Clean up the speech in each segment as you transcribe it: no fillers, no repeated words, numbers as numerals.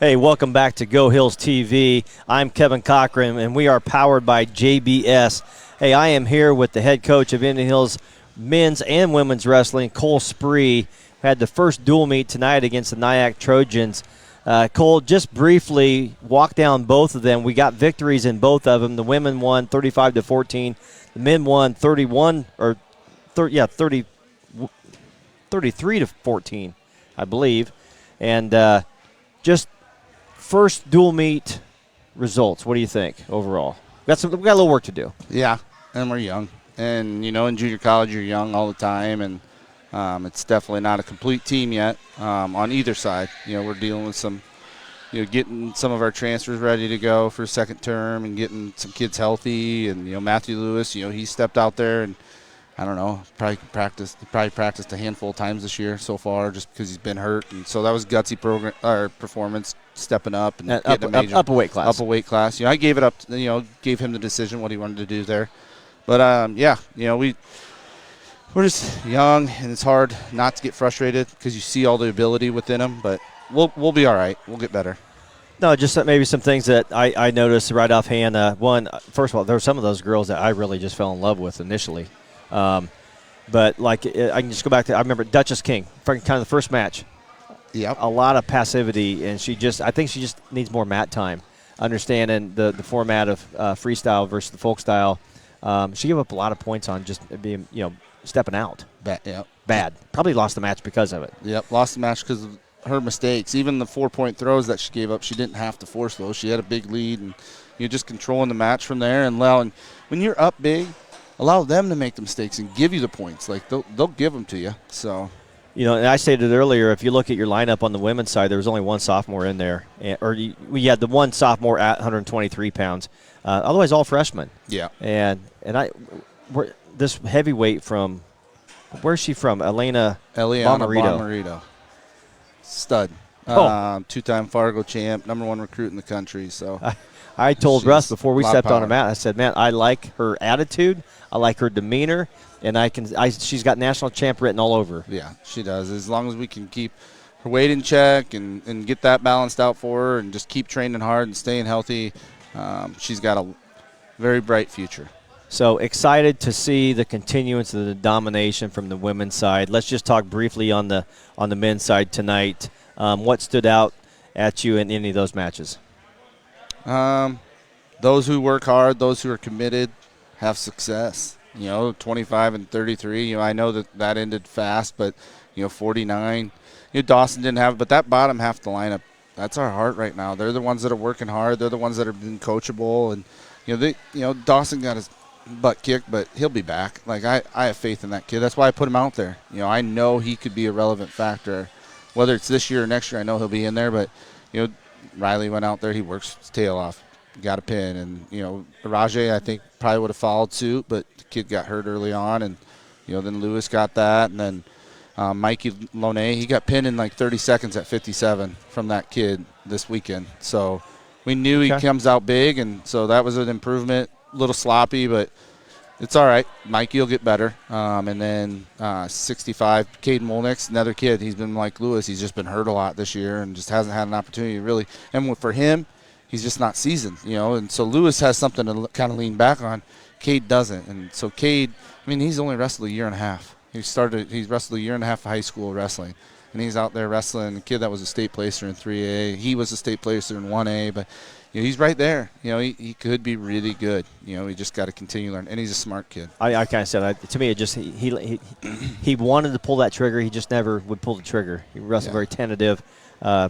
Hey, welcome back to Go Hills TV. I'm Kevin Cochran, and we are powered by JBS. Hey, I am here with the head coach of Indian Hills men's and women's wrestling, Cole Spree. We had the first dual meet tonight against the NIACC Trojans. Cole, just briefly walk down both of them. We got victories in both of them. The women won 35-14. The men won 33-14, I believe. And just first dual meet results. What do you think overall? We got a little work to do. Yeah, and we're young. And, in junior college you're young all the time, and it's definitely not a complete team yet on either side. We're dealing with some, getting some of our transfers ready to go for second term and getting some kids healthy. And, Matthew Lewis, he stepped out there and, I don't know, probably practiced a handful of times this year so far just because he's been hurt. And so that was gutsy performance, stepping up and getting up a weight class. Up a weight class. I gave it up, gave him the decision what he wanted to do there. But, we're just young, and it's hard not to get frustrated because you see all the ability within them. But we'll be all right. We'll get better. No, just maybe some things that I noticed right offhand. One, first of all, there were some of those girls that I really just fell in love with initially. But, I can just go back to – I remember Duchess King, kind of the first match. Yep. A lot of passivity, and I think she just needs more mat time, understanding the format of freestyle versus the folk style. She gave up a lot of points on just being, stepping out. Bad. Probably lost the match because of it. Yep, lost the match because of her mistakes. Even the 4-point throws that she gave up, she didn't have to force those. She had a big lead, and you're just controlling the match from there. And when you're up big, allow them to make the mistakes and give you the points. They'll give them to you. So, and I stated earlier, if you look at your lineup on the women's side, there was only one sophomore in there, we had the one sophomore at 123 pounds. Otherwise, all freshmen. Yeah. And this heavyweight from, where's she from? Eliana Bomarito. Stud. Two-time Fargo champ, #1 recruit in the country. So I told Russ before we stepped on her mat, I said, man, I like her attitude, I like her demeanor, and she's got national champ written all over her. Yeah, she does. As long as we can keep her weight in check and get that balanced out for her and just keep training hard and staying healthy, she's got a very bright future. So excited to see the continuance of the domination from the women's side. Let's just talk briefly on the men's side tonight. What stood out at you in any of those matches? Those who work hard, those who are committed, have success. 25-33. I know that ended fast, but 49. Dawson didn't have it, but that bottom half of the lineup, that's our heart right now. They're the ones that are working hard. They're the ones that have been coachable, and Dawson got his butt kicked, but he'll be back. I have faith in that kid. That's why I put him out there. I know he could be a relevant factor, whether it's this year or next year. I know he'll be in there, but Riley went out there. He works his tail off, got a pin, and Rajay I think probably would have followed suit, but the kid got hurt early on, and then Lewis got that, and then Mikey Lonay, he got pinned in 30 seconds at 57 from that kid this weekend. So we knew he comes out big, and so that was an improvement. A little sloppy, but it's all right. Mikey will get better. And then 65, Caden Molnick's another kid. He's been like Lewis. He's just been hurt a lot this year and just hasn't had an opportunity really. And for him, he's just not seasoned, And so Lewis has something to kind of lean back on. Cade doesn't. And so Cade, he's only wrestled a year and a half. He's wrestled a year and a half of high school wrestling. And he's out there wrestling. The kid that was a state placer in 3A. He was a state placer in 1A. But he's right there. He could be really good. He just got to continue to learn. And he's a smart kid. I kind of said, to me, it just he wanted to pull that trigger. He just never would pull the trigger. He wrestled very tentative,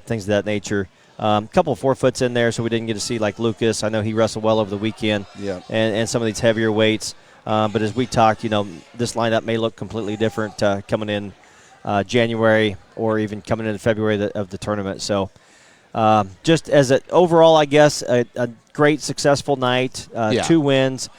things of that nature. A couple of 4-foots in there, so we didn't get to see Lucas. I know he wrestled well over the weekend. Yeah. And some of these heavier weights. But as we talked, this lineup may look completely different coming in January or even coming into February of the tournament. So just as an overall, I guess, a great, successful night, 2 wins.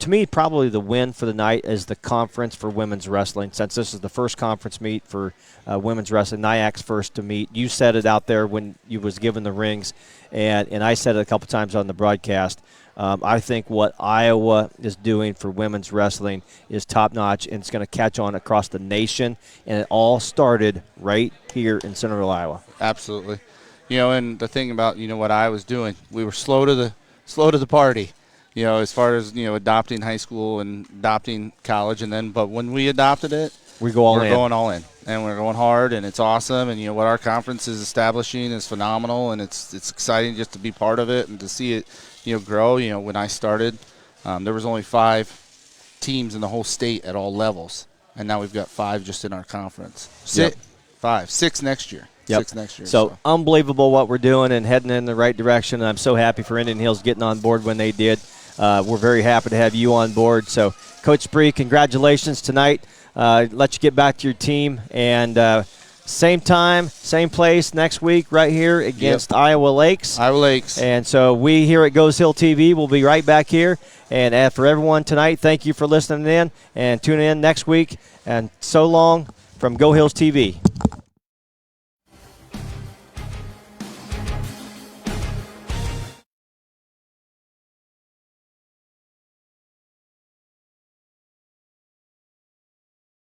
To me, probably the win for the night is the conference for women's wrestling, since this is the first conference meet for women's wrestling. NIACC's first to meet. You said it out there when you was given the rings, and I said it a couple times on the broadcast. I think what Iowa is doing for women's wrestling is top-notch, and it's going to catch on across the nation, and it all started right here in Centerville, Iowa. Absolutely. And the thing about what I was doing, we were slow to the party. As far as adopting high school and adopting college, but when we adopted it, we're going all in, and we're going hard, and it's awesome. And what our conference is establishing is phenomenal, and it's exciting just to be part of it and to see it grow. When I started, there was only 5 teams in the whole state at all levels, and now we've got 5 just in our conference. 6 next year. Yep. 6 next year. So unbelievable what we're doing and heading in the right direction. And I'm so happy for Indian Hills getting on board when they did. We're very happy to have you on board. So, Coach Spree, congratulations tonight. Let you get back to your team. And same time, same place next week right here against Iowa Lakes. Iowa Lakes. And so we here at Goes Hill TV will be right back here. And for everyone tonight, thank you for listening in. And tune in next week. And so long from Go Hills TV.